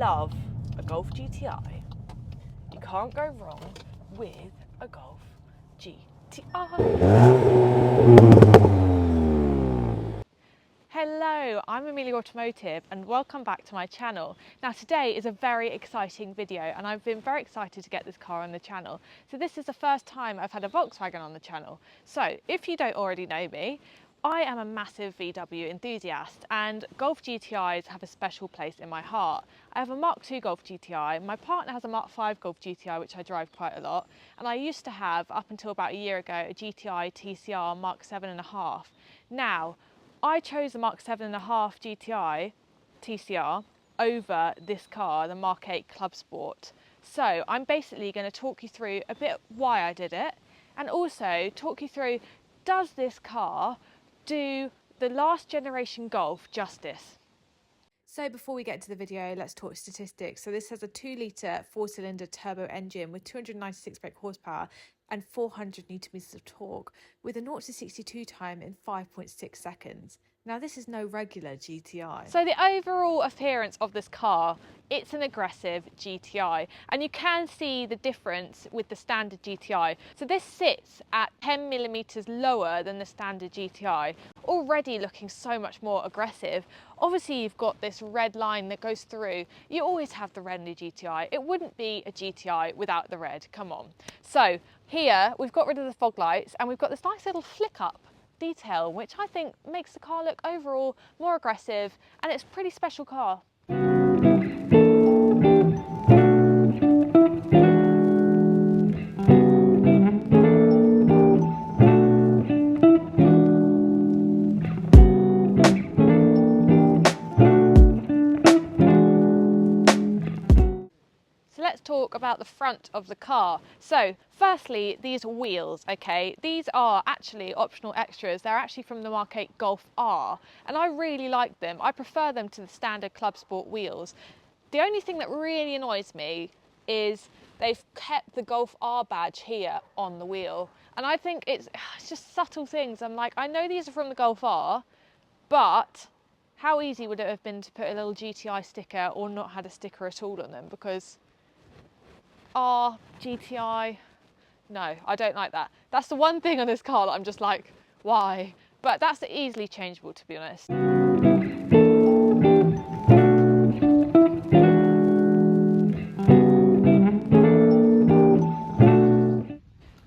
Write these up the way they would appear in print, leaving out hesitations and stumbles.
love a Golf GTI. You can't go wrong with a Golf GTI. Hello, I'm Amelia Automotive and welcome back to my channel. Now today is a very exciting video and I've been very excited to get this car on the channel. So this is the first time I've had a Volkswagen on the channel. So if you don't already know me, I am a massive VW enthusiast and Golf GTIs have a special place in my heart. I have a Mark II Golf GTI, my partner has a Mark V Golf GTI which I drive quite a lot, and I used to have, up until about a year ago, a GTI TCR Mark 7.5. Now, I chose the Mark 7.5 GTI TCR over this car, the Mark 8 Clubsport. So I'm basically going to talk you through a bit why I did it and also talk you through, does this car do the last generation Golf justice? So before we get into the video, let's talk statistics. So this has a 2-litre 4-cylinder turbo engine with 296 brake horsepower and 400 newton meters of torque with a 0 to 62 time in 5.6 seconds. Now this is no regular GTI. So the overall appearance of this car, it's an aggressive GTI and you can see the difference with the standard GTI. So this sits at 10 millimeters lower than the standard GTI, already looking so much more aggressive. Obviously you've got this red line that goes through. You always have the red in the GTI. It wouldn't be a GTI without the red, come on. So here we've got rid of the fog lights and we've got this nice little flick up detail which I think makes the car look overall more aggressive, and it's a pretty special car. Talk about the front of the car. So firstly, these wheels, okay, these are actually optional extras. They're actually from the Mark 8 Golf R and I really like them. I prefer them to the standard Clubsport wheels. The only thing that really annoys me is they've kept the Golf R badge here on the wheel, and I think it's just subtle things. I'm like, I know these are from the Golf R, but how easy would it have been to put a little GTI sticker or not had a sticker at all on them? Because R, GTI, no, I don't like that. That's the one thing on this car that I'm just like, why? But that's easily changeable, to be honest.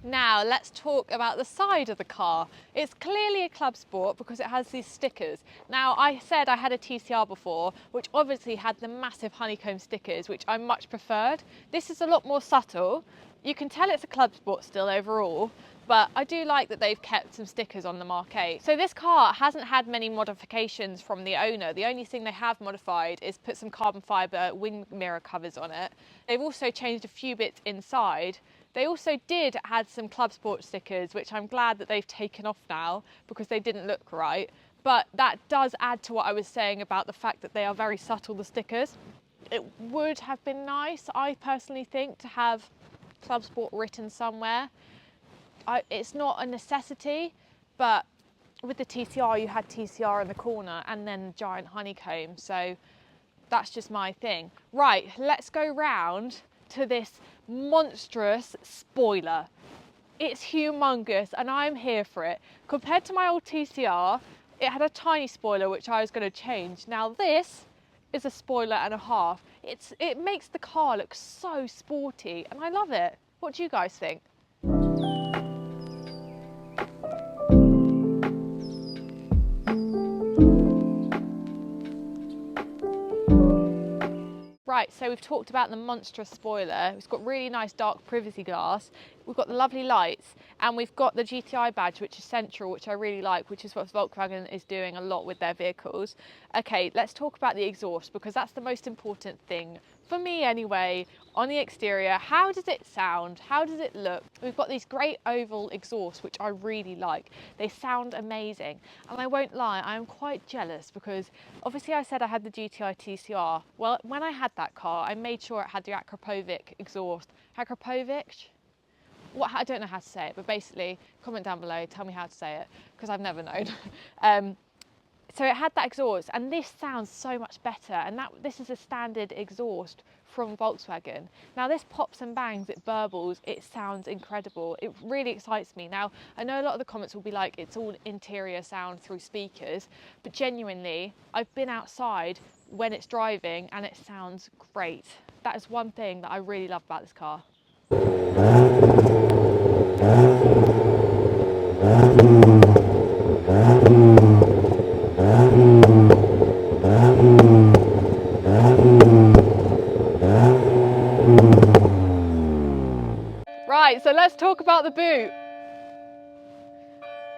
Now let's talk about the side of the car. It's clearly a Clubsport because it has these stickers. Now I said I had a TCR before which obviously had the massive honeycomb stickers which I much preferred. This is a lot more subtle. You can tell it's a Clubsport still overall, but I do like that they've kept some stickers on the Mark 8. So this car hasn't had many modifications from the owner. The only thing they have modified is put some carbon fibre wing mirror covers on it. They've also changed a few bits inside. They also did add some Clubsport stickers, which I'm glad that they've taken off now because they didn't look right. But that does add to what I was saying about the fact that they are very subtle, the stickers. It would have been nice, I personally think, to have Clubsport written somewhere. It's not a necessity, but with the TCR, you had TCR in the corner and then giant honeycomb. So that's just my thing. Right, let's go round to this monstrous spoiler. It's humongous and I'm here for it. Compared to my old TCR, it had a tiny spoiler which I was going to change. Now this is a spoiler and a half. It makes the car look so sporty and I love it. What do you guys think? Right, so we've talked about the monstrous spoiler. It's got really nice dark privacy glass. We've got the lovely lights and we've got the GTI badge, which is central, which I really like, which is what Volkswagen is doing a lot with their vehicles. Okay, let's talk about the exhaust because that's the most important thing. For me anyway, on the exterior, how does it sound? How does it look? We've got these great oval exhausts, which I really like. They sound amazing. And I won't lie, I am quite jealous because obviously I said I had the GTI TCR. Well, when I had that car, I made sure it had the Akrapovic exhaust. Akrapovic? What, I don't know how to say it, but basically comment down below, tell me how to say it, because I've never known. So it had that exhaust, and this sounds so much better, and this is a standard exhaust from Volkswagen. Now this pops and bangs, it burbles, it sounds incredible. It really excites me. Now I know a lot of the comments will be like it's all interior sound through speakers, but genuinely I've been outside when it's driving and it sounds great. That is one thing that I really love about this car. Right, so let's talk about the boot.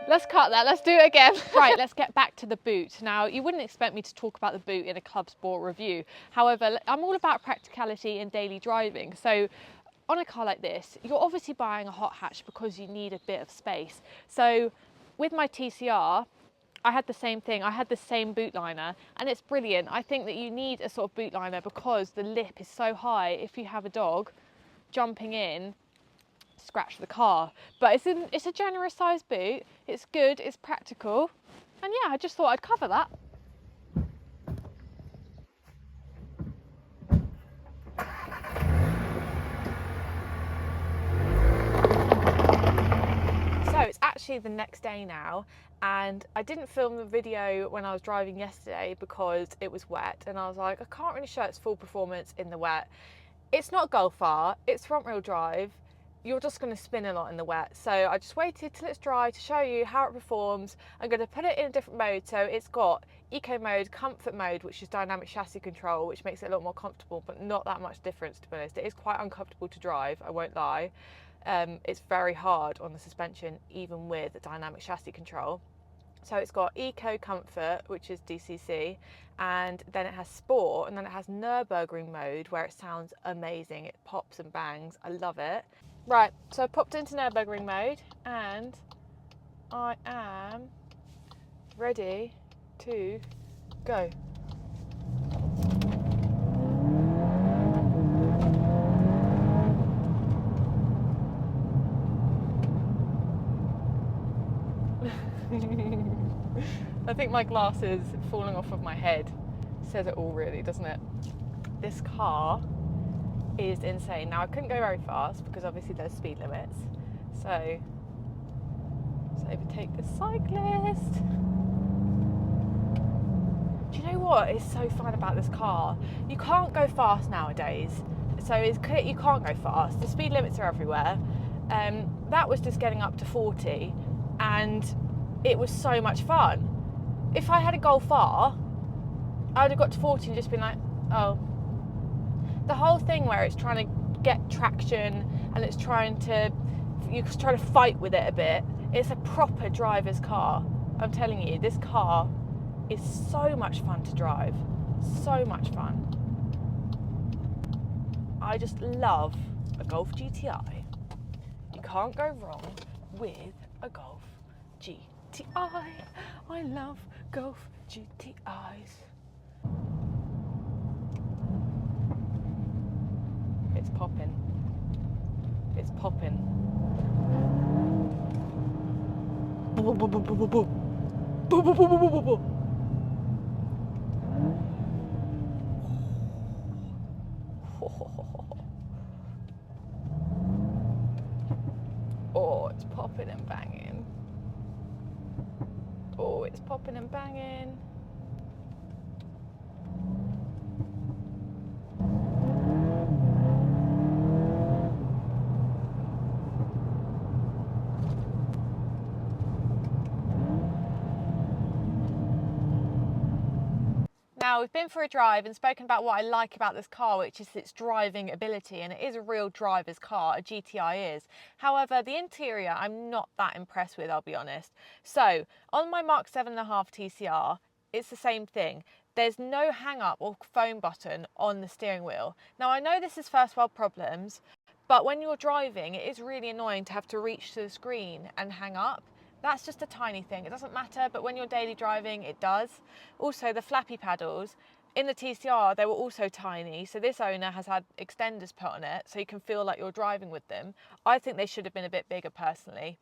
Let's cut that, let's do it again. Right, let's get back to the boot. Now, you wouldn't expect me to talk about the boot in a Clubsport review. However, I'm all about practicality in daily driving. So on a car like this, you're obviously buying a hot hatch because you need a bit of space. So with my TCR, I had the same thing. I had the same boot liner, and it's brilliant. I think that you need a sort of boot liner because the lip is so high. If you have a dog jumping in, scratch the car. But it's a generous size boot. It's good, it's practical, and yeah, I just thought I'd cover that. So it's actually the next day now, and I didn't film the video when I was driving yesterday because it was wet, and I was like, I can't really show its full performance in the wet. It's not Golf R, it's front wheel drive. You're just going to spin a lot in the wet. So I just waited till it's dry to show you how it performs. I'm going to put it in a different mode. So it's got eco mode, comfort mode, which is dynamic chassis control, which makes it a lot more comfortable, but not that much difference, to be honest. It is quite uncomfortable to drive, I won't lie. It's very hard on the suspension, even with the dynamic chassis control. So it's got Eco Comfort, which is DCC, and then it has Sport, and then it has Nürburgring mode, where it sounds amazing. It pops and bangs. I love it. Right, so I popped into Nürburgring mode, and I am ready to go. I think my glasses falling off of my head says it all, really, doesn't it? This car is insane. Now I couldn't go very fast because obviously there's speed limits. So let's overtake the cyclist. Do you know what is so fun about this car? You can't go fast nowadays. So it's clear you can't go fast. The speed limits are everywhere. That was just getting up to 40, and it was so much fun. If I had a Golf R, I would have got to 40 and just been like, oh. The whole thing where it's trying to get traction and it's trying to fight with it a bit. It's a proper driver's car. I'm telling you, this car is so much fun to drive. So much fun. I just love a Golf GTI. You can't go wrong with a Golf GTI. I love Golf GTIs. It's popping. It's popping. Oh, it's popping and banging. Oh, it's popping and banging. Now, we've been for a drive and spoken about what I like about this car, which is its driving ability, and it is a real driver's car, a GTI is. However, the interior I'm not that impressed with, I'll be honest. So, on my Mark 7.5 TCR, it's the same thing. There's no hang-up or phone button on the steering wheel. Now, I know this is first world problems, but when you're driving, it is really annoying to have to reach to the screen and hang up. That's just a tiny thing. It doesn't matter, but when you're daily driving, it does. Also, the flappy paddles, in the TCR, they were also tiny. So this owner has had extenders put on it so you can feel like you're driving with them. I think they should have been a bit bigger personally.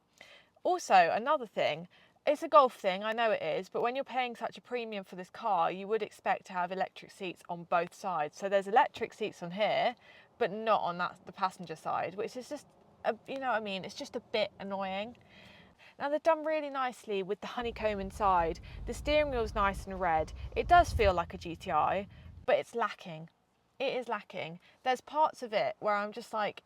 Also, another thing, It's a Golf thing, I know it is, but when you're paying such a premium for this car, you would expect to have electric seats on both sides. So there's electric seats on here, but not on the passenger side, which is just, you know what I mean? It's just a bit annoying. Now they've done really nicely with the honeycomb inside. The steering wheel's nice and red. It does feel like a GTI, but it's lacking. It is lacking. There's parts of it where I'm just like,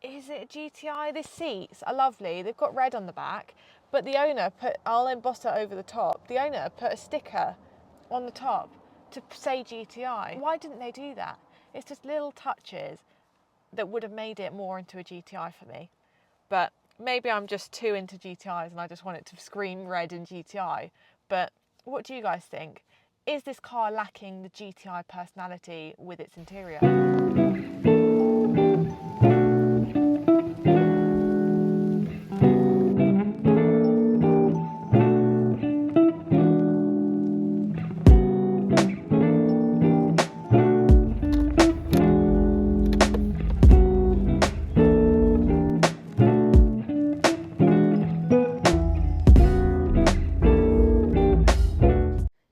is it a GTI? The seats are lovely. They've got red on the back, but the owner I'll emboss it over the top. The owner put a sticker on the top to say GTI. Why didn't they do that? It's just little touches that would have made it more into a GTI for me. But maybe I'm just too into GTIs and I just want it to scream red in GTI. But what do you guys think? Is this car lacking the GTI personality with its interior?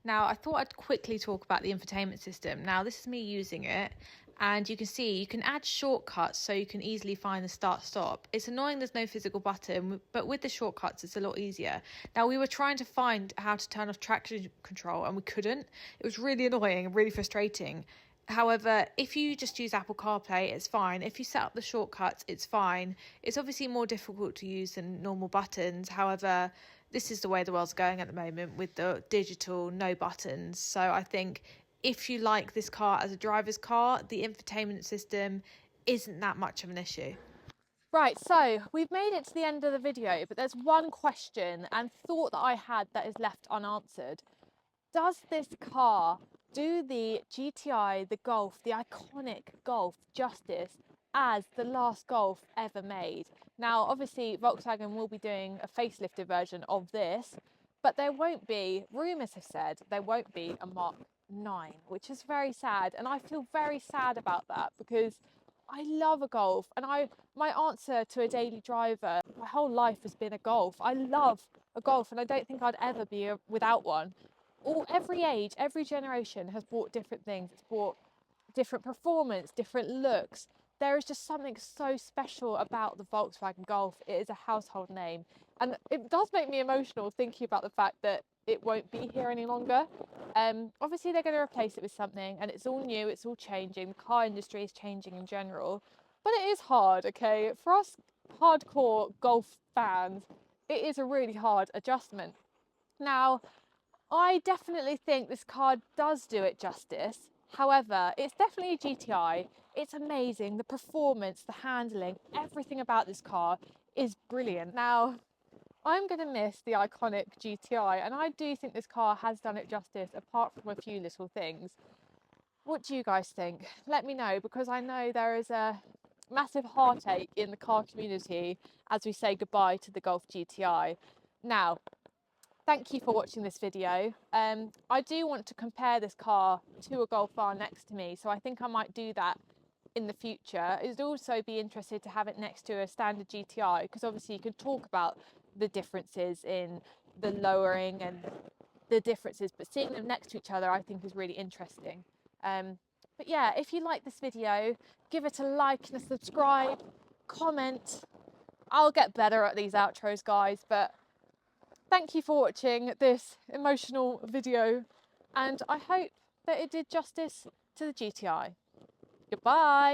Now, I thought I'd quickly talk about the infotainment system. Now, this is me using it, and you can see you can add shortcuts so you can easily find the start-stop. It's annoying there's no physical button, but with the shortcuts, it's a lot easier. Now, we were trying to find how to turn off traction control, and we couldn't. It was really annoying and really frustrating. However, if you just use Apple CarPlay, it's fine. If you set up the shortcuts, it's fine. It's obviously more difficult to use than normal buttons. However, this is the way the world's going at the moment with the digital, no buttons. So I think if you like this car as a driver's car, the infotainment system isn't that much of an issue. Right, so we've made it to the end of the video, but there's one question and thought that I had that is left unanswered. Does this car do the GTI, the Golf, the iconic Golf justice as the last Golf ever made? Now, obviously, Volkswagen will be doing a facelifted version of this, but there won't be, rumours have said, there won't be a Mark 9, which is very sad. And I feel very sad about that because I love a Golf, and my answer to a daily driver, my whole life has been a Golf. I love a Golf, and I don't think I'd ever be without one. Every age, every generation has brought different things. It's brought different performance, different looks. There is just something so special about the Volkswagen Golf. It is a household name, and it does make me emotional thinking about the fact that it won't be here any longer. Obviously they're going to replace it with something, and it's all new, it's all changing. The car industry is changing in general, but it is hard, okay? For us hardcore Golf fans, it is a really hard adjustment. Now, I definitely think this car does do it justice. However, it's definitely a GTI. It's amazing. The performance, the handling, everything about this car is brilliant. Now, I'm going to miss the iconic GTI, and I do think this car has done it justice apart from a few little things. What do you guys think? Let me know, because I know there is a massive heartache in the car community as we say goodbye to the Golf GTI. Now, thank you for watching this video. I do want to compare this car to a Golf R next to me, so I think I might do that in the future. I'd also be interested to have it next to a standard GTI, because obviously you can talk about the differences in the lowering and the differences, but seeing them next to each other I think is really interesting. But yeah, if you like this video, give it a like and a subscribe, comment. I'll get better at these outros, guys, but thank you for watching this emotional video, and I hope that it did justice to the GTI. Goodbye.